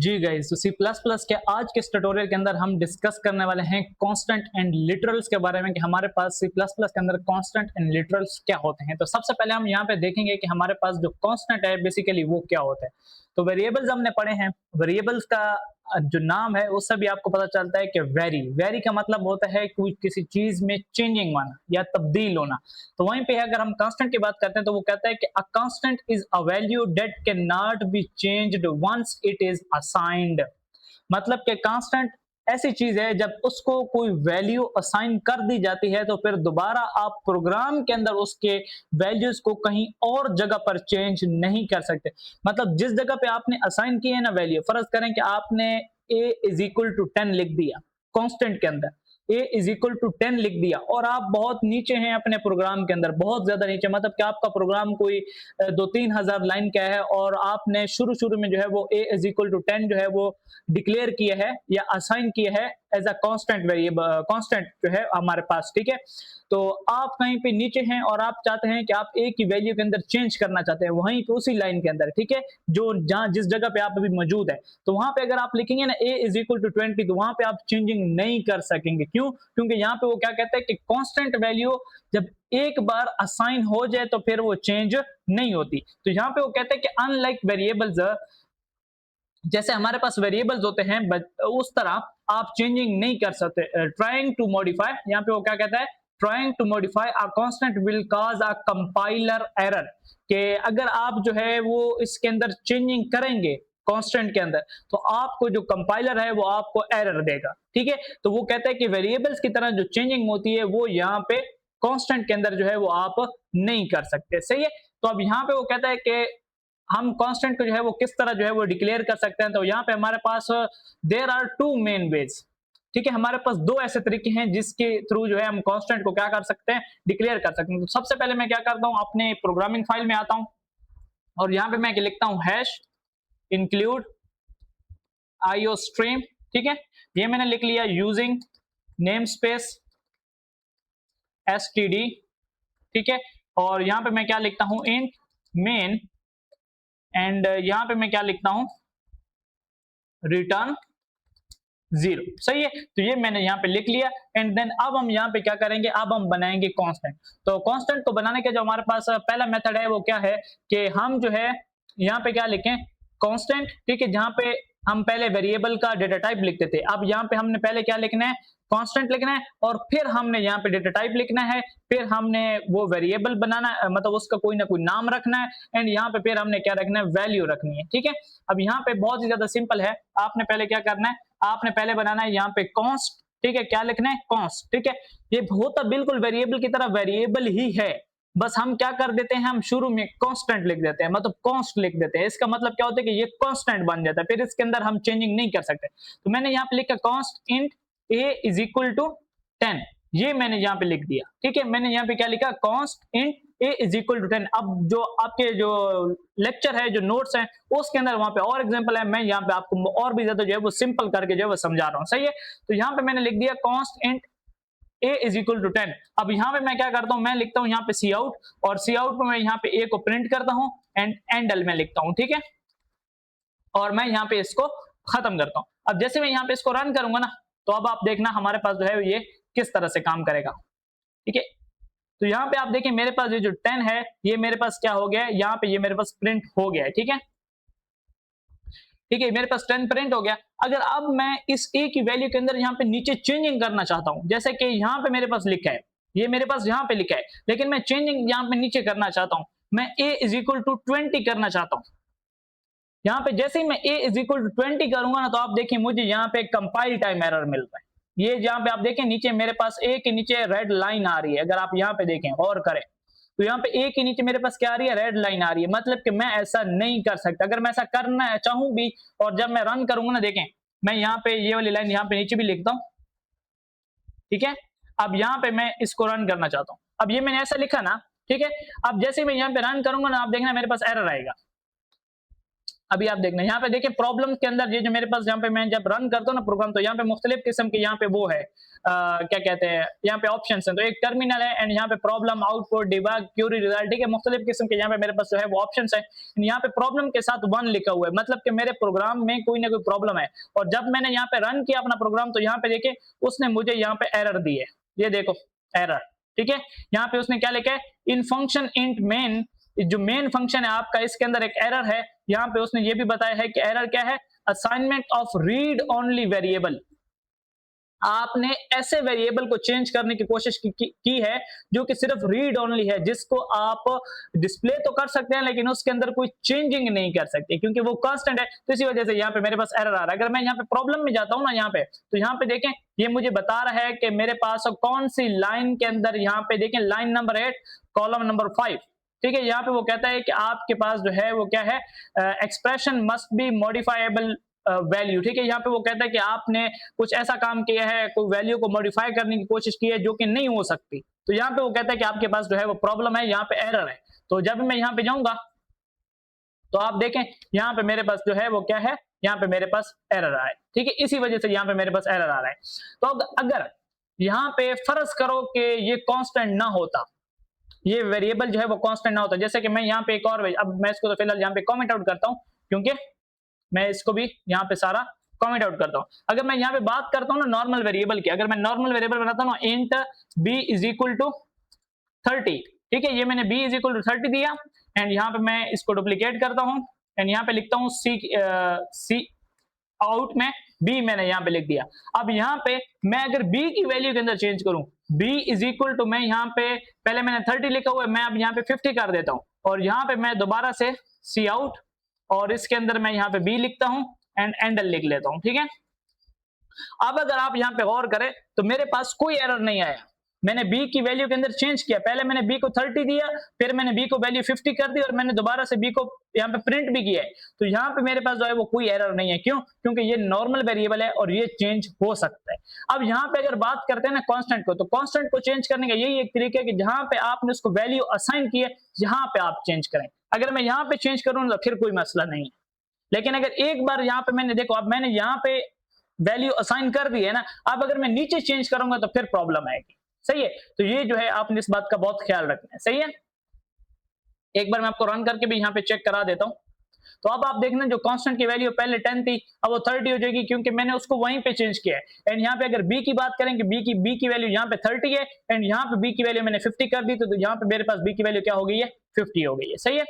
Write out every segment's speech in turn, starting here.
जी guys, तो C plus plus के आज के इस ट्यूटोरियल के अंदर हम डिस्कस करने वाले हैं कांस्टेंट एंड लिटरल्स के बारे में कि हमारे पास सी प्लस प्लस के अंदर कांस्टेंट एंड लिटरल्स क्या होते हैं। तो सबसे पहले हम यहाँ पे देखेंगे कि हमारे पास जो कांस्टेंट है बेसिकली वो क्या होता है। तो वेरिएबल्स हमने पढ़े हैं। वेरिएबल्स का जो नाम है उससे भी आपको पता चलता है कि वेरी वेरी का मतलब होता है कोई किसी चीज में चेंजिंग होना या तब्दील होना। तो वहीं पे अगर हम कांस्टेंट की बात करते हैं तो वो कहता है कि a constant is a value that can not be changed once it is assigned. मतलब कि कांस्टेंट ऐसी चीज है जब उसको कोई वैल्यू असाइन कर दी जाती है तो फिर दोबारा आप प्रोग्राम के अंदर उसके वैल्यूज को कहीं और जगह पर चेंज नहीं कर सकते। मतलब जिस जगह पे आपने असाइन की है ना वैल्यू, फर्ज करें कि आपने a इज इक्वल टू 10 लिख दिया कांस्टेंट के अंदर, a इज इक्वल टू 10 लिख दिया और आप बहुत नीचे हैं अपने प्रोग्राम के अंदर, बहुत ज्यादा नीचे, मतलब कि आपका प्रोग्राम कोई 2-3 हजार लाइन का है और आपने शुरू शुरू में जो है वो a इज इक्वल टू 10 जो है वो डिक्लेयर किया है या असाइन किया है as a constant variable, constant जो है हमारे पास, ठीक है। तो आप कहीं पे नीचे हैं और आप चाहते हैं कि आप a की वैल्यू के अंदर चेंज करना चाहते हैं वहीं पे उसी लाइन के अंदर, ठीक है, जो जहां जिस जगह पे आप अभी मौजूद है। तो वहां पे अगर आप लिखेंगे ना a इज इक्वल टू 20 तो वहां पे आप चेंजिंग नहीं कर सकेंगे। क्यों? क्योंकि यहाँ पे वो क्या कहता है कि कांस्टेंट वैल्यू जब एक बार असाइन हो जाए तो फिर वो चेंज नहीं होती। तो यहाँ पे वो कहता है कि अनलाइक वेरिएबल्स, जैसे हमारे पास वेरिएबल्स होते हैं उस तरह आप चेंजिंग नहीं कर सकते। ट्राइंग टू मॉडिफाई, यहाँ पे वो क्या कहता है, trying to modify a constant will cause a compiler error, कि अगर आप जो है वो इसके अंदर चेंजिंग करेंगे कांस्टेंट के अंदर तो आपको जो कंपाइलर है वो आपको एरर देगा, ठीक है। तो वो कहता है कि वेरिएबल्स की तरह जो चेंजिंग होती है वो यहाँ पे कांस्टेंट के अंदर जो है वो आप नहीं कर सकते, सही है। तो अब यहाँ पे वो कहता है कि हम कांस्टेंट को जो है वो किस तरह जो है वो डिक्लेयर कर सकते हैं। तो यहाँ पे हमारे पास there are two main ways, ठीक है, हमारे पास दो ऐसे तरीके हैं जिसके थ्रू जो है हम कांस्टेंट को क्या कर सकते हैं, डिक्लेयर कर सकते हैं। तो सबसे पहले मैं क्या करता हूँ, अपने प्रोग्रामिंग फाइल में आता हूँ और यहाँ पे मैं लिखता हूँ हैश इंक्लूड आईओ स्ट्रीम, ठीक है, ये मैंने लिख लिया यूजिंग नेम स्पेस एसटीडी, ठीक है। और यहाँ पे मैं क्या लिखता हूँ, इंट मेन, एंड यहाँ पे मैं क्या लिखता हूँ, रिटर्न 0, सही है। तो ये मैंने यहाँ पे लिख लिया एंड देन अब हम यहाँ पे क्या करेंगे, अब हम बनाएंगे कांस्टेंट। तो कांस्टेंट को बनाने के जो हमारे पास पहला मेथड है वो क्या है कि हम जो है यहाँ पे क्या लिखें, कांस्टेंट, ठीक है, जहाँ पे हम पहले वेरिएबल का डेटा टाइप लिखते थे, अब यहाँ पे हमने पहले क्या लिखना है, कांस्टेंट लिखना है और फिर हमने यहाँ पे डेटा टाइप लिखना है, फिर हमने वो वेरिएबल बनाना मतलब उसका कोई ना कोई नाम रखना है एंड यहाँ पे फिर हमने क्या रखना है, वैल्यू रखनी है, ठीक है। अब यहाँ पे बहुत ही ज्यादा सिंपल है, आपने पहले क्या करना है, आपने पहले बनाना है यहाँ पे कॉन्स्ट, ठीक है, क्या लिखना है, कॉन्स्ट, ठीक है। ये होता बिल्कुल वेरिएबल की तरह वेरिएबल ही है, बस हम क्या कर देते हैं, हम शुरू में कांस्टेंट लिख देते हैं, मतलब कॉन्स्ट लिख देते हैं। इसका मतलब क्या होता है कि ये कांस्टेंट बन जाता है, फिर इसके अंदर हम चेंजिंग नहीं कर सकते। तो मैंने यहाँ पे लिखा const int a is equal to 10, ये मैंने यहाँ पे लिख दिया, ठीक है। मैंने यहाँ पे क्या लिखा, const int a is equal to 10। अब जो आपके जो लेक्चर है, जो नोट्स हैं, उसके अंदर वहां पे और एग्जांपल है, मैं यहाँ पे आपको और भी ज्यादा जो है वो सिंपल करके जो है वो समझा रहा हूँ, सही है। तो यहाँ पे मैंने लिख दिया const int a is equal to 10। अब यहाँ पे मैं क्या करता हूँ, मैं लिखता हूँ यहाँ पे सी आउट और सी आउट में मैं यहाँ पे a को प्रिंट करता हूँ एंड एंडल में लिखता हूँ, ठीक है, और मैं यहाँ पे इसको खत्म करता हूँ। अब जैसे मैं यहाँ पे इसको रन करूंगा ना तो अब आप देखना हमारे पास जो है ये किस तरह से काम करेगा, ठीक है। तो यहाँ पे आप देखें मेरे पास ये जो 10 है ये मेरे पास क्या हो गया है, यहाँ पे ये मेरे पास प्रिंट हो गया है, ठीक है, ठीक है, मेरे पास 10 प्रिंट हो गया। अगर अब मैं इस a की वैल्यू के अंदर यहाँ पे नीचे चेंजिंग करना चाहता हूँ, जैसे कि यहाँ पे मेरे पास लिखा है, ये मेरे पास यहाँ पे लिखा है, लेकिन मैं चेंजिंग यहाँ पे नीचे करना चाहता हूँ, मैं a इज इक्वल टू 20 करना चाहता हूँ। यहाँ पे जैसे ही मैं a इज इक्वल टू 20 करूंगा ना तो आप देखिए मुझे यहाँ पे कंपाइल टाइम एरर मिल रहा है। ये जहाँ पे आप देखें नीचे मेरे पास a के नीचे रेड लाइन आ रही है, अगर आप यहाँ पे देखें और करें तो यहाँ पे a के नीचे मेरे पास क्या आ रही है, रेड लाइन आ रही है, मतलब कि मैं ऐसा नहीं कर सकता। अगर मैं ऐसा करना चाहूं भी और जब मैं रन करूंगा ना, देखें मैं यहाँ पे ये वाली लाइन यहाँ पे नीचे भी लिखता हूँ, ठीक है। अब यहाँ पे मैं इसको रन करना चाहता हूँ, अब ये मैंने ऐसा लिखा ना, ठीक है। अब जैसे मैं यहाँ पे रन करूंगा ना आप देखना मेरे पास एरर आएगा, अभी आप देखना यहाँ पे देखिए प्रॉब्लम के अंदर ये जो मेरे पास यहाँ पे मैं जब रन करता हूँ ना प्रोग्राम, तो यहाँ पे मुख्तलिफ किस्म के यहाँ पे वो है क्या कहते हैं यहाँ पे ऑप्शन है। तो एक टर्मिनल है एंड यहाँ पे problem, output, debug, query, result, ठीक है, मुख्तलिफ किस्म के यहाँ पे मेरे पास जो है वो ऑप्शन है। यहाँ पे प्रॉब्लम के साथ 1 लिखा हुआ है, मतलब कि मेरे प्रोग्राम में कोई ना कोई प्रॉब्लम है। और जब मैंने यहाँ पे रन किया अपना प्रोग्राम, तो यहाँ पे देखिए उसने मुझे यहाँ पे एरर दी है, ये देखो एरर, ठीक है। यहाँ पे उसने क्या लिखा है, इन फंक्शन इंट मेन, जो मेन फंक्शन है आपका, इसके अंदर एक एरर है। यहाँ पे उसने ये भी बताया है कि एरर क्या है, assignment of read only variable. आपने ऐसे वेरिएबल को चेंज करने की कोशिश की है जो कि सिर्फ रीड ओनली है, जिसको आप डिस्प्ले तो कर सकते हैं लेकिन उसके अंदर कोई चेंजिंग नहीं कर सकते क्योंकि वो कांस्टेंट है। तो इसी वजह से यहाँ पे मेरे पास एरर आ रहा है। अगर मैं यहाँ पे प्रॉब्लम में जाता हूँ ना यहाँ पे, तो यहाँ पे देखें ये मुझे बता रहा है कि मेरे पास कौन सी लाइन के अंदर, यहाँ पे देखें लाइन नंबर 8 कॉलम नंबर 5, ठीक है। यहाँ पे वो कहता है कि आपके पास जो है वो क्या है, expression must be modifiable value, ठीक है। यहाँ पे वो कहता है कि आपने कुछ ऐसा काम किया है, कोई वैल्यू को मॉडिफाई करने की कोशिश की है जो कि नहीं हो सकती। तो यहाँ पे वो कहता है कि आपके पास जो है वो प्रॉब्लम है, यहाँ पे एरर है। तो जब मैं यहाँ पे जाऊंगा तो आप देखें यहाँ पे मेरे पास जो है वो क्या है, यहाँ पे मेरे पास एरर आया है, ठीक है। इसी वजह से यहाँ पे मेरे पास एरर आ रहा है। तो अगर यहाँ पे फर्ज करो कि ये कांस्टेंट ना होता, ये वेरिएबल जो है वो कांस्टेंट ना होता, जैसे कि मैं यहाँ पे एक और, अब मैं इसको तो फिलहाल यहाँ पे कमेंट आउट करता हूँ क्योंकि मैं इसको भी यहाँ पे सारा कमेंट आउट करता हूँ। अगर मैं यहाँ पे बात करता हूँ ना नॉर्मल वेरिएबल की, अगर मैं नॉर्मल वेरिएबल बनाता हूँ ना, int b is equal to 30, ठीक है, ये मैंने b इज इक्वल टू 30 दिया एंड यहाँ पे मैं इसको डुप्लीकेट करता हूँ एंड यहाँ पे लिखता हूँ सी आउट में b मैंने यहाँ पे लिख दिया। अब यहाँ पे मैं अगर b की वैल्यू के अंदर चेंज करूं, b इज इक्वल टू, मैं यहाँ पे पहले मैंने 30 लिखा हुआ है, मैं अब यहाँ पे 50 कर देता हूँ और यहाँ पे मैं दोबारा से सी आउट और इसके अंदर मैं यहाँ पे b लिखता हूँ एंड एंडल लिख लेता हूँ, ठीक है। अब अगर आप यहाँ पे गौर करें तो मेरे पास कोई एरर नहीं आया, मैंने b की वैल्यू के अंदर चेंज किया, पहले मैंने b को 30 दिया, फिर मैंने b को वैल्यू 50 कर दी और मैंने दोबारा से b को यहाँ पे प्रिंट भी किया है। तो यहाँ पे मेरे पास जो है वो कोई एरर नहीं है, क्यों? क्योंकि ये नॉर्मल वेरिएबल है और ये चेंज हो सकता है। अब यहाँ पे अगर बात करते हैं ना कांस्टेंट को, तो कांस्टेंट को चेंज करने का यही एक तरीका है कि जहां पे आपने उसको वैल्यू असाइन की है, यहाँ पे आप चेंज करें। अगर मैं यहाँ पे चेंज करूँ तो फिर कोई मसला नहीं है, लेकिन अगर एक बार यहाँ पे मैंने देखो, अब मैंने यहाँ पे वैल्यू असाइन कर दी है ना, अब अगर मैं नीचे चेंज करूंगा तो फिर प्रॉब्लम आएगी, सही है। तो ये जो है आपने इस बात का बहुत ख्याल रखना है, सही है। एक बार मैं आपको रन करके भी यहाँ पे चेक करा देता हूँ। तो अब आप देखना जो कांस्टेंट की वैल्यू पहले 10 थी, अब वो 30 हो जाएगी क्योंकि मैंने उसको वहीं पे चेंज किया है। एंड यहाँ पे अगर b की बात करें कि b की वैल्यू यहाँ पे 30 है एंड यहाँ पे b की वैल्यू मैंने 50 कर दी, तो यहाँ पे मेरे पास b की वैल्यू क्या हो गई है, 50 हो गई है, सही है।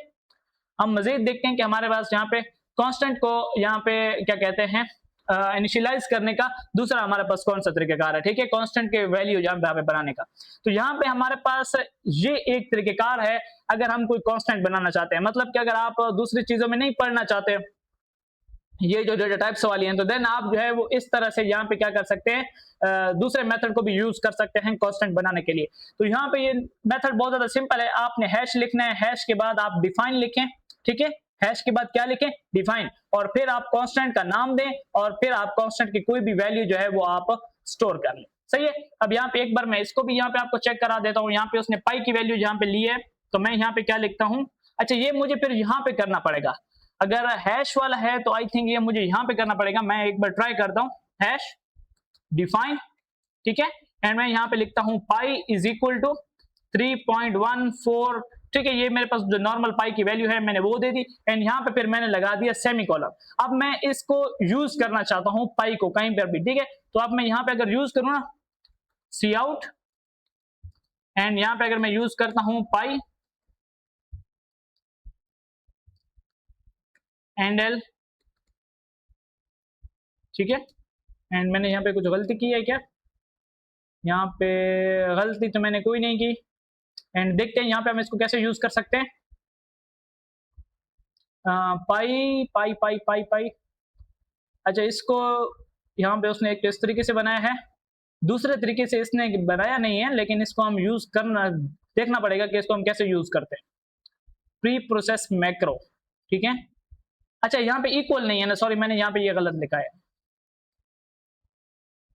हम मजीद देखते हैं कि हमारे पास यहाँ पे कांस्टेंट को यहाँ पे क्या कहते हैं इनिशियलाइज करने का दूसरा हमारे पास कौन सा तरीकेकार है, ठीक है, कांस्टेंट के वैल्यू यहाँ पे बनाने का। तो यहाँ पे हमारे पास ये एक तरीकेकार है अगर हम कोई कांस्टेंट बनाना चाहते हैं, मतलब कि अगर आप दूसरी चीजों में नहीं पढ़ना चाहते ये जो डेटा टाइप्स वाली हैं, तो देन आप जो है वो इस तरह से यहाँ पे क्या कर सकते हैं, दूसरे मेथड को भी यूज कर सकते हैं कांस्टेंट बनाने के लिए। तो यहाँ पे ये मेथड बहुत ज्यादा सिंपल है, आपने हैश लिखना है, हैश के बाद आप डिफाइन लिखें, ठीक है, हैश के बाद क्या लिखें, डिफाइन, और फिर आप कांस्टेंट का नाम दें और फिर आप कांस्टेंट की कोई भी वैल्यू जो है वो आप स्टोर कर लें, सही है। अब यहाँ पे एक बार मैं इसको भी यहाँ पे आपको चेक करा देता हूँ। यहाँ पे उसने पाई की वैल्यू यहाँ पे ली है, तो मैं यहाँ पे क्या लिखता हूँ, अच्छा ये मुझे फिर यहाँ पे करना पड़ेगा, अगर हैश वाला है तो आई थिंक ये मुझे यहाँ पे करना पड़ेगा। मैं एक बार ट्राई करता हूँ, हैश डिफाइन, ठीक है, एंड मैं यहाँ पे लिखता हूँ पाई इज इक्वल टू 3.14, ठीक है, ये मेरे पास जो नॉर्मल पाई की वैल्यू है मैंने वो दे दी एंड यहाँ पे फिर मैंने लगा दिया सेमीकोलन। अब मैं इसको यूज करना चाहता हूँ पाई को कहीं पर भी, ठीक है, तो अब मैं यहाँ पे अगर यूज करूँ ना सी आउट एंड यहाँ पे अगर मैं यूज करता हूँ पाई एंडल, ठीक है, एंड मैंने यहाँ पे कुछ गलती की है क्या, यहाँ पे गलती तो मैंने कोई नहीं की। एंड देखते हैं यहाँ पे हम इसको कैसे यूज कर सकते हैं, पाई पाई पाई पाई पाई, अच्छा इसको यहाँ पे उसने एक इस तरीके से बनाया है, दूसरे तरीके से इसने बनाया नहीं है, लेकिन इसको हम यूज करना देखना पड़ेगा कि इसको हम कैसे यूज करते हैं। प्री प्रोसेस मैक्रो, ठीक है, अच्छा यहाँ पे इक्वल नहीं है ना, सॉरी मैंने यहाँ पे ये गलत लिखा है,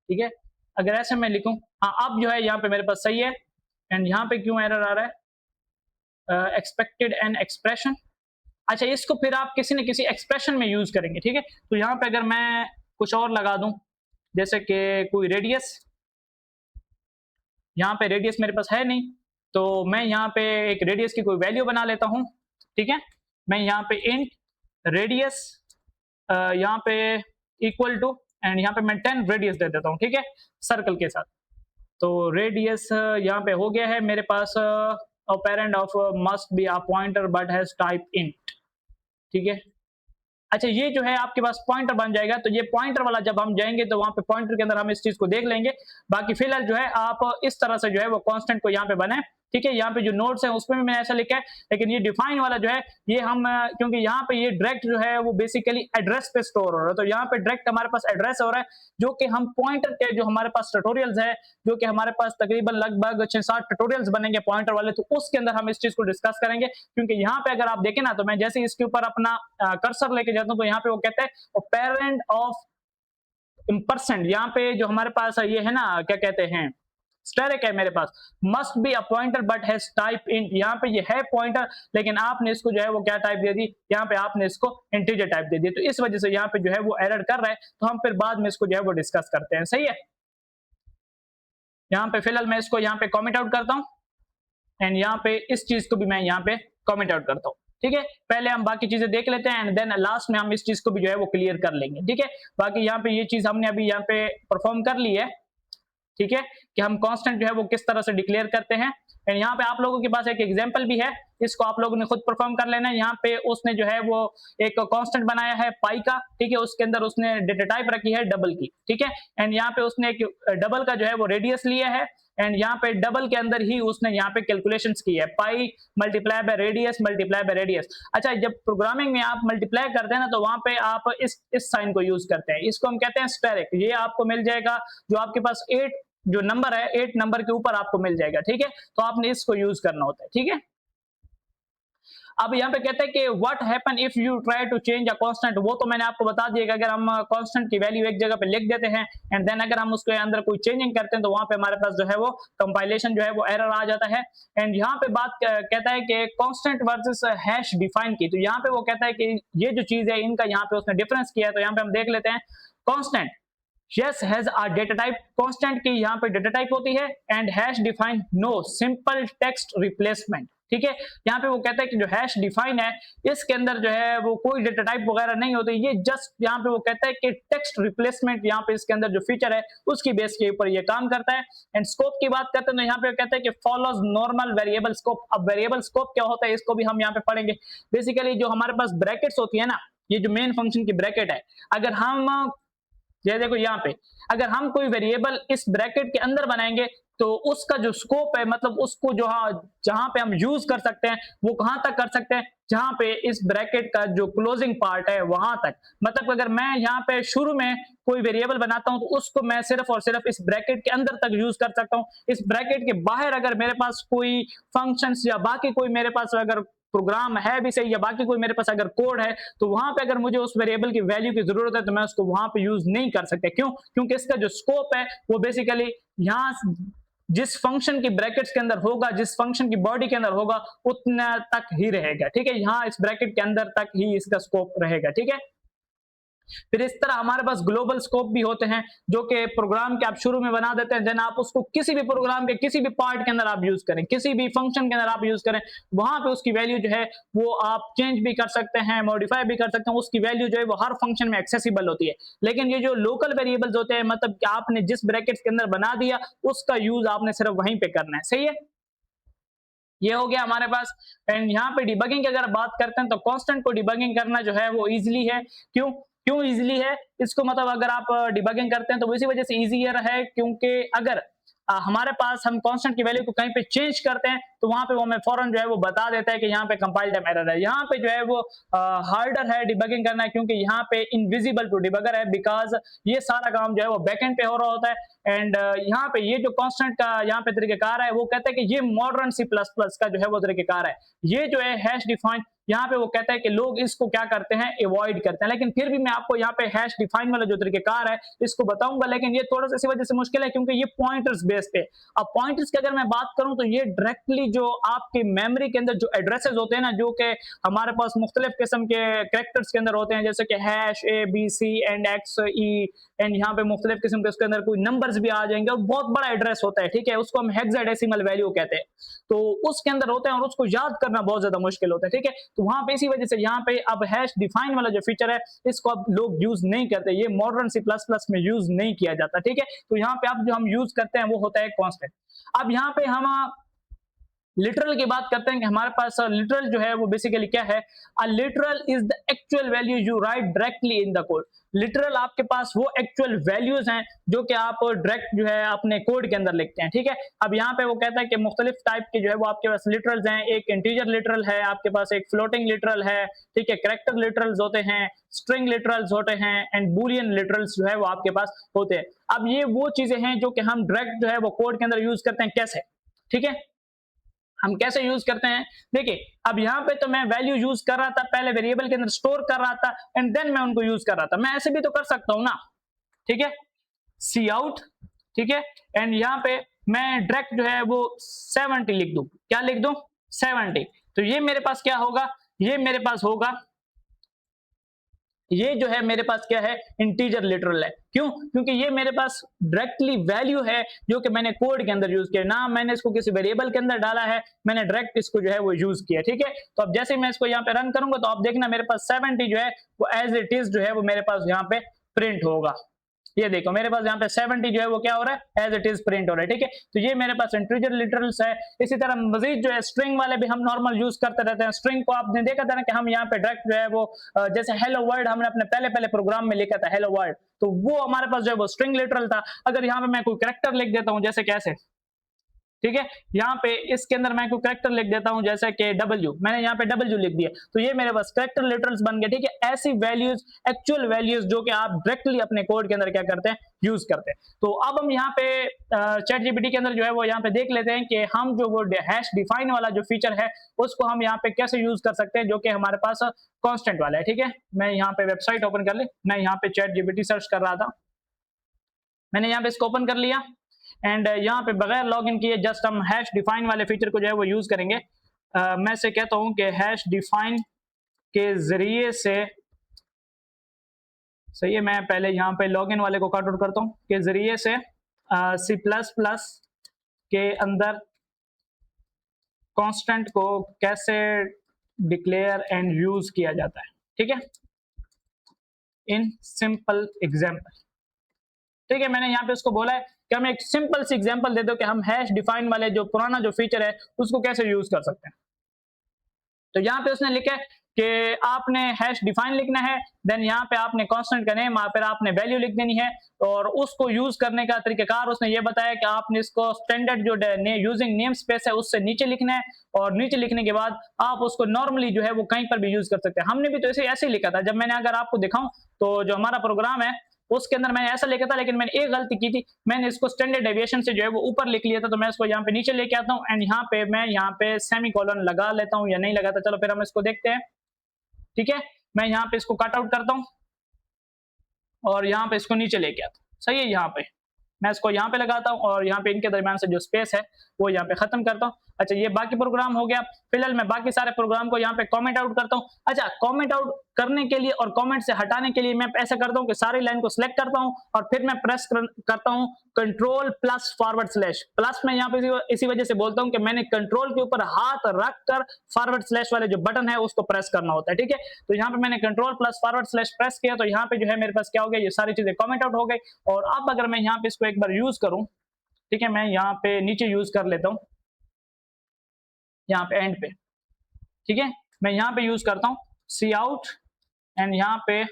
ठीक है, अगर ऐसे मैं लिखूं, हाँ अब जो है यहाँ पे मेरे पास सही है। एंड यहाँ पे क्यों एरर आ रहा है, एक्सपेक्टेड एन एक्सप्रेशन, अच्छा, इसको फिर आप किसी न किसी एक्सप्रेशन में यूज करेंगे, ठीक है। तो यहाँ पे अगर मैं कुछ और लगा दूं, जैसे कि कोई रेडियस, यहाँ पे रेडियस मेरे पास है नहीं, तो मैं यहाँ पे एक रेडियस की कोई वैल्यू बना लेता हूँ, ठीक है। मैं यहाँ पे इंट रेडियस यहाँ पे इक्वल टू, एंड यहाँ पे मैं 10 रेडियस दे देता हूँ, ठीक है, सर्कल के साथ। तो रेडियस यहाँ पे हो गया है मेरे पास, parent of must be a pointer but has type int, ठीक है। अच्छा, ये जो है आपके पास पॉइंटर बन जाएगा, तो ये पॉइंटर वाला जब हम जाएंगे तो वहां पे पॉइंटर के अंदर हम इस चीज को देख लेंगे। बाकी फिलहाल जो है आप इस तरह से जो है वो कांस्टेंट को यहाँ पे बनाए, ठीक है। यहाँ पे जो नोट्स है उसमें भी मैंने ऐसा लिखा है, लेकिन ये डिफाइन वाला जो है ये हम क्योंकि यहाँ पे ये डायरेक्ट जो है वो बेसिकली एड्रेस पे स्टोर हो रहा है, तो यहाँ पे डायरेक्ट हमारे पास एड्रेस हो रहा है, जो कि हम पॉइंटर के जो हमारे पास ट्यूटोरियल्स है, जो कि हमारे पास तकरीबन लगभग 6-7 ट्यूटोरियल्स बनेंगे पॉइंटर वाले, तो उसके अंदर हम इस चीज को डिस्कस करेंगे। क्योंकि यहाँ पे अगर आप देखें ना, तो मैं जैसे इसके ऊपर अपना कर्सर लेके जाता हूँ, तो यहाँ पे वो कहता है पेरेंट ऑफ परसेंट, यहाँ पे जो हमारे पास ये है ना, क्या कहते हैं, स्टेरिक है मेरे पास, must be a pointer but has type int, यहाँ पे ये है पॉइंटर, लेकिन आपने इसको जो है वो क्या टाइप दे दी, यहाँ पे आपने इसको इंटीजर टाइप दे दी, तो इस वजह से यहाँ पे जो है वो एरर कर रहा है। तो हम फिर बाद में इसको जो है वो डिस्कस करते हैं, सही है। यहाँ पे फिलहाल मैं इसको यहाँ पे कमेंट आउट करता हूँ, एंड यहाँ पे इस चीज को भी मैं यहाँ पे कमेंट आउट करता हूँ, ठीक है। पहले हम बाकी चीजें देख लेते हैं, एंड देन लास्ट में हम इस चीज को भी जो है वो क्लियर कर लेंगे, ठीक है। बाकी यहाँ पे ये चीज हमने अभी यहाँ पे परफॉर्म कर ली है, ठीक है, कि हम कांस्टेंट जो है वो किस तरह से डिक्लेयर करते हैं। एंड यहाँ पे आप लोगों के पास एक एग्जांपल भी है, इसको आप लोगों ने खुद परफॉर्म कर लेना है। यहाँ पे उसने जो है वो एक कांस्टेंट बनाया है पाई का, ठीक है, उसके अंदर उसने डेटा टाइप रखी है डबल की, ठीक है। एंड यहाँ पे उसने एक डबल का जो है वो रेडियस लिया है, एंड यहाँ पे डबल के अंदर ही उसने यहाँ पे कैलकुलेशंस की है, पाई multiply by radius multiply by radius. अच्छा, जब प्रोग्रामिंग में आप मल्टीप्लाई करते हैं ना, तो वहां पे आप इस साइन को यूज करते हैं, इसको हम कहते हैं स्टेरिक। ये आपको मिल जाएगा जो आपके पास 8 जो नंबर है, 8 नंबर के ऊपर आपको मिल जाएगा, ठीक है। तो आपने इसको यूज करना होता है, ठीक है। अब यहाँ पे कहते हैं कि what happen if you try to change a constant, वो तो मैंने आपको बता दिया कि अगर हम कांस्टेंट की वैल्यू एक जगह पे लिख देते हैं, एंड देन अगर हम उसके अंदर कोई चेंजिंग करते हैं, तो वहां पे हमारे पास जो है वो कंपाइलेशन जो है वो एरर आ जाता है। एंड यहाँ पे बात कहता है कि कांस्टेंट वर्सेस हैश डिफाइन की, तो यहाँ पे वो कहता है कि ये जो चीज है इनका यहाँ पे उसने डिफरेंस किया है। तो यहाँ पे हम देख लेते हैं, constant yes has a data type, constant की यहाँ पे डेटा टाइप होती है, and hash define no simple text replacement, ठीक है। यहाँ पे वो कहता है कि जो हैश डिफाइन है इसके अंदर जो है वो कोई डेटा टाइप वगैरह नहीं होती, ये जस्ट यहाँ पे वो कहता है कि टेक्स्ट रिप्लेसमेंट यहाँ पे इसके अंदर जो फीचर है उसकी बेस के ऊपर ये काम करता है। एंड स्कोप की बात करते हैं तो यहाँ पे कहता है कि फॉलोज नॉर्मल वेरिएबल स्कोप। अब वेरिएबल स्कोप क्या होता है इसको भी हम यहाँ पे पढ़ेंगे। बेसिकली जो हमारे पास ब्रैकेट्स होती है ना, ये जो मेन फंक्शन की ब्रैकेट है, अगर हम ये देखो यहाँ पे अगर हम कोई वेरिएबल इस ब्रैकेट के अंदर बनाएंगे तो उसका जो स्कोप है, मतलब उसको जो जहां पे हम यूज कर सकते हैं वो कहां तक कर सकते हैं, जहां पे इस ब्रैकेट का जो क्लोजिंग पार्ट है वहां तक। मतलब अगर मैं यहाँ पे शुरू में कोई वेरिएबल बनाता हूं तो उसको मैं सिर्फ और सिर्फ इस ब्रैकेट के अंदर तक यूज कर सकता हूं। इस ब्रैकेट के बाहर अगर मेरे पास कोई फंक्शंस या बाकी कोई मेरे पास अगर प्रोग्राम है भी सही या बाकी कोई मेरे पास अगर कोड है, तो वहां पे अगर मुझे उस वेरिएबल की वैल्यू की जरूरत है तो मैं उसको वहां पे यूज नहीं कर सकता। क्यों? क्योंकि इसका जो स्कोप है वो बेसिकली यहाँ जिस फंक्शन की ब्रैकेट्स के अंदर होगा, जिस फंक्शन की बॉडी के अंदर होगा उतना तक ही रहेगा, ठीक है। यहाँ इस ब्रैकेट के अंदर तक ही इसका स्कोप रहेगा, ठीक है। फिर इस तरह हमारे पास ग्लोबल स्कोप भी होते हैं जो कि प्रोग्राम के आप शुरू में बना देते हैं, देन आप उसको किसी भी प्रोग्राम के किसी भी पार्ट के अंदर आप यूज करें, किसी भी फंक्शन के अंदर आप यूज करें, वहां पे उसकी वैल्यू जो है वो आप चेंज भी कर सकते हैं, मॉडिफाई भी कर सकते हैं। उसकी वैल्यू जो है वो हर फंक्शन में एक्सेसिबल होती है। लेकिन ये जो लोकल वेरिएबल्स होते हैं, मतलब कि आपने जिस ब्रैकेट्स के अंदर बना दिया उसका यूज आपने सिर्फ वहीं पे करना है, सही है। ये हो गया हमारे पास। एंड यहाँ पे डिबगिंग की अगर बात करते हैं तो कांस्टेंट को डिबगिंग करना जो है वो इजीली है। क्यों क्यों इजीली है? इसको मतलब अगर आप डिबगिंग करते हैं तो इसी वजह से इजीयर है क्योंकि अगर हमारे पास हम कांस्टेंट की वैल्यू को कहीं पे चेंज करते हैं तो वहां पे वो हमें फौरन जो है वो बता देता है कि यहाँ पे कंपाइल टाइम एरर है। यहाँ पे जो है वो हार्डर है डिबगिंग करना, क्योंकि यहाँ पे इनविजिबल टू डिबगर है, बिकॉज ये सारा काम जो है वो बैकएंड पे हो रहा होता है। एंड यहाँ पे ये जो कांस्टेंट का यहाँ पे तरीकेकार है वो कहता है कि ये मॉडर्न C++ का जो है वो तरीकेकार है। ये जो है हैश डिफाइन, यहाँ पे वो कहता है कि लोग इसको क्या करते हैं, अवॉइड करते हैं। लेकिन फिर भी मैं आपको यहाँ पे हैश डिफाइन वाला जो तरीकेकार है इसको बताऊंगा, लेकिन ये थोड़ा सा इसी वजह से मुश्किल है क्योंकि ये पॉइंटर्स बेस पे। अब पॉइंटर्स की अगर मैं बात करूं तो ये डायरेक्टली जो आपकी मेमोरी के अंदर जो एड्रेसेस होते हैं ना, जो कि हमारे पास मुख्तलिफ किस्म के कैरेक्टर्स के अंदर होते हैं, जैसे कि hash A B C and X E and यहाँ पे मुख्तलिफ किस्म के उसके अंदर कोई नंबर्स भी आ जाएंगे और बहुत बड़ा एड्रेस होता है, ठीक है, उसको हम हेक्साडेसिमल वैल्यू कहते हैं। तो उसके अंदर होते हैं और उसको याद करना बहुत ज्यादा मुश्किल होता है, ठीक है। तो वहां पे इसी वजह से यहाँ पे अब हैश डिफाइन वाला जो फीचर है इसको अब लोग यूज नहीं करते, ये मॉडर्न सी प्लस प्लस में यूज नहीं किया जाता, ठीक है। तो यहाँ पे अब जो हम यूज करते हैं वो होता है कांस्टेंट। अब यहाँ पे हम लिटरल की बात करते हैं कि हमारे पास लिटरल जो है वो बेसिकली क्या है, अ literal is the actual value you right directly in the code. Literal आपके पास वो एक्चुअल वैल्यूज हैं जो कि आप डायरेक्ट जो है अपने कोड के अंदर लिखते हैं, ठीक है। अब यहाँ पे वो कहता है कि मुख्तलिफ टाइप के जो है वो आपके पास लिटरल्स हैं, एक इंटीजर लिटरल है आपके पास, एक फ्लोटिंग लिटरल है, ठीक है, कैरेक्टर लिटरल्स होते हैं, स्ट्रिंग लिटरल्स होते हैं एंड बुलियन लिटरल्स जो है वो आपके पास होते हैं। अब ये वो चीजें हैं जो कि हम डायरेक्ट जो है वो कोड के अंदर यूज करते हैं, कैसे, ठीक है, हम कैसे यूज करते हैं। देखिए अब यहाँ पे तो मैं वैल्यू यूज कर रहा था, पहले वेरिएबल के अंदर स्टोर कर रहा था एंड देन मैं उनको यूज कर रहा था, मैं ऐसे भी तो कर सकता हूं ना, ठीक है, सी आउट, ठीक है, एंड यहाँ पे मैं डायरेक्ट जो है वो 70 लिख दूं, क्या लिख दूं 70। तो ये मेरे पास क्या होगा, ये मेरे पास होगा, ये जो है मेरे पास क्या है, इंटीजर लिटरल है। क्यों, क्योंकि ये मेरे पास डायरेक्टली वैल्यू है जो कि मैंने कोड के अंदर यूज किया, ना मैंने इसको किसी वेरिएबल के अंदर डाला है, मैंने डायरेक्ट इसको जो है वो यूज किया, ठीक है। तो अब जैसे मैं इसको यहाँ पे रन करूंगा तो आप देखना मेरे पास 70 जो है वो एज इट इज जो है वो मेरे पास यहाँ पे प्रिंट होगा। ये देखो मेरे पास यहाँ पे 70 जो है वो क्या हो रहा है, एज इट इज प्रिंट हो रहा है, ठीक है। तो ये मेरे पास इंटीजर लिटरल्स है। इसी तरह मजीद जो है स्ट्रिंग वाले भी हम नॉर्मल यूज करते रहते हैं। स्ट्रिंग को आपने देखा था ना कि हम यहाँ पे डायरेक्ट जो है वो जैसे हेलो वर्ल्ड हमने अपने पहले प्रोग्राम में लिखा था हेलो वर्ल्ड, तो वो हमारे पास जो है वो स्ट्रिंग लिटरल था। अगर यहाँ पे मैं कोई कैरेक्टर लिख देता हूँ जैसे कैसे, ठीक है, यहाँ पे इसके अंदर मैं कोई कैरेक्टर लिख देता हूं जैसे कि W, मैंने यहाँ पे W लिख दिया तो ये मेरे पास कैरेक्टर लिटरल्स बन गए, ठीक है। ऐसी वैल्यूज, एक्चुअल वैल्यूज जो कि आप डायरेक्टली अपने कोड के अंदर क्या करते हैं, यूज करते हैं। तो अब हम यहाँ पे चैट जीपीटी के अंदर जो है वो यहाँ पे देख लेते हैं कि हम जो वो हैश डिफाइन वाला जो फीचर है उसको हम यहाँ पे कैसे यूज कर सकते हैं, जो कि हमारे पास कॉन्स्टेंट वाला है, ठीक है। मैं यहाँ पे वेबसाइट ओपन कर ली, मैं यहाँ पे चैट जीपीटी सर्च कर रहा था, मैंने यहाँ पे इसको ओपन कर लिया एंड यहाँ पे बगैर लॉगिन किए जस्ट हम हैश डिफाइन वाले फीचर को जो है वो यूज करेंगे। मैं से कहता हूं कि हैश डिफाइन के जरिए से, सही है, मैं पहले यहाँ पे लॉगिन वाले को कट आउट करता हूं, के जरिए से सी प्लस प्लस के अंदर कांस्टेंट को कैसे डिक्लेयर एंड यूज किया जाता है, ठीक है, इन सिंपल एग्जाम्पल, ठीक है। मैंने यहाँ पे उसको बोला है कि हम एक सिंपल सी एग्जांपल दे दो कि हम हैश डिफाइन वाले जो पुराना जो फीचर है उसको कैसे यूज कर सकते हैं। तो यहाँ पे उसने लिखा है कि आपने हैश डिफाइन लिखना है, देन यहाँ पे आपने कांस्टेंट का नेम, फिर आपने वैल्यू लिख देनी है और उसको यूज करने का तरीकाकार उसने ये बताया कि आपने इसको स्टैंडर्ड जो यूजिंग नेम स्पेस है उससे नीचे लिखना है और नीचे लिखने के बाद आप उसको नॉर्मली जो है वो कहीं पर भी यूज कर सकते हैं। हमने भी तो ऐसे ही लिखा था, जब मैंने अगर आपको दिखाऊं तो जो हमारा प्रोग्राम है उसके अंदर मैंने ऐसा लिखा था, लेकिन मैंने एक गलती की थी, मैंने इसको स्टैंडर्ड डेविएशन से जो है वो ऊपर लिख लिया था, तो मैं इसको यहाँ पे नीचे लेके आता हूँ एंड यहाँ पे मैं यहाँ पे सेमीकोलन लगा लेता हूँ या नहीं लगाता, चलो फिर हम इसको देखते हैं, ठीक है। मैं यहाँ पे इसको कट आउट करता हूँ और यहाँ पे इसको नीचे लेके आता हूँ, सही है। यहाँ पे मैं इसको यहाँ पे लगाता हूँ और यहाँ पे इनके दरमियान से जो स्पेस है वो यहाँ पे खत्म करता हूँ। अच्छा, ये बाकी प्रोग्राम हो गया। फिलहाल मैं बाकी सारे प्रोग्राम को यहाँ पे कमेंट आउट करता हूँ। अच्छा, कमेंट आउट करने के लिए और कमेंट से हटाने के लिए मैं ऐसा करता हूँ कि सारी लाइन को सिलेक्ट करता हूँ और फिर मैं प्रेस करता हूँ control plus forward slash. Plus मैं यहाँ पे इसी वजह से बोलता हूँ कि मैंने कंट्रोल के ऊपर हाथ रख कर फॉरवर्ड स्लैश वाले जो बटन है उसको प्रेस करना होता है, ठीक है। तो यहाँ पे मैंने control plus forward slash press किया तो यहाँ पे जो है मेरे पास क्या हो गया, ये सारी चीजें कमेंट आउट हो गई। और अब अगर मैं यहाँ पे इसको एक बार यूज करूँ, ठीक है, मैं यहाँ पे नीचे यूज कर लेता हूँ, यहाँ पे एंड पे, ठीक है, मैं यहाँ पे यूज करता हूँ सी आउट एंड यहाँ पे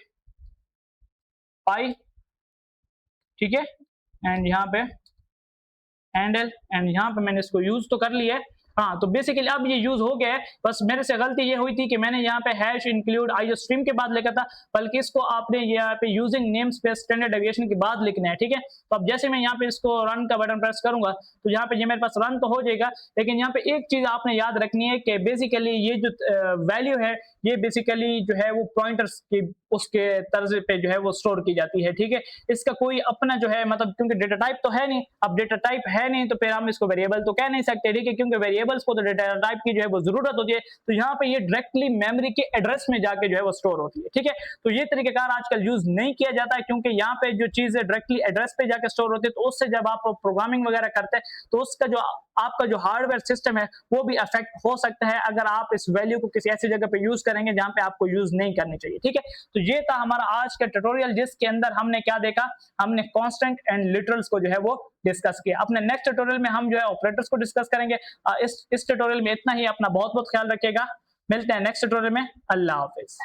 पाई, ठीक है, एंड यहाँ पे हैंडल एंड यहाँ पे मैंने इसको यूज तो कर लिया है। हाँ, तो बेसिकली अब ये यूज हो गया है। बस मेरे से गलती ये हुई थी कि मैंने यहाँ पे हैश इंक्लूड आईओ स्ट्रीम के बाद लिखा था, बल्कि इसको आपने यहाँ पे using name space standard deviation के बाद लिखना है, ठीक है। तो अब जैसे मैं यहाँ पे इसको रन का बटन प्रेस करूंगा तो यहाँ पे ये मेरे पास रन तो हो जाएगा, लेकिन यहाँ पे एक चीज आपने याद रखनी है कि बेसिकली ये जो वैल्यू है ये बेसिकली जो है वो पॉइंटर्स की उसके तर्ज पे जो है वो स्टोर की जाती है, ठीक है। इसका कोई अपना जो है मतलब क्योंकि डेटा टाइप तो है नहीं, अब डेटा टाइप है नहीं तो फिर हम इसको वेरिएबल तो कह नहीं सकते, ठीक है, क्योंकि वेरिएबल्स को तो डेटा टाइप की जो है वो जरूरत होती है। तो यहाँ पे ये डायरेक्टली मेमोरी के एड्रेस में जाके जो है वो स्टोर होती है, ठीक है। तो ये तरीकेकार आजकल यूज नहीं किया जाता है, क्योंकि यहाँ पे जो चीज है डायरेक्टली एड्रेस पे जाके स्टोर होती है, तो उससे जब आप प्रोग्रामिंग वगैरह करते हैं तो उसका जो आपका जो हार्डवेयर सिस्टम है वो भी अफेक्ट हो सकता है अगर आप इस वैल्यू को किसी ऐसी जगह पे यूज करेंगे जहां पे आपको यूज नहीं करनी चाहिए, ठीक है। तो ये था हमारा आज का ट्यूटोरियल, जिसके अंदर हमने क्या देखा, हमने कांस्टेंट एंड लिटरल्स को जो है वो डिस्कस किया। अपने नेक्स्ट ट्यूटोरियल में हम जो है ऑपरेटर्स को डिस्कस करेंगे। इस ट्यूटोरियल में इतना ही। अपना बहुत बहुत ख्याल रखिएगा। मिलते हैं नेक्स्ट ट्यूटोरियल में। अल्लाह हाफिज।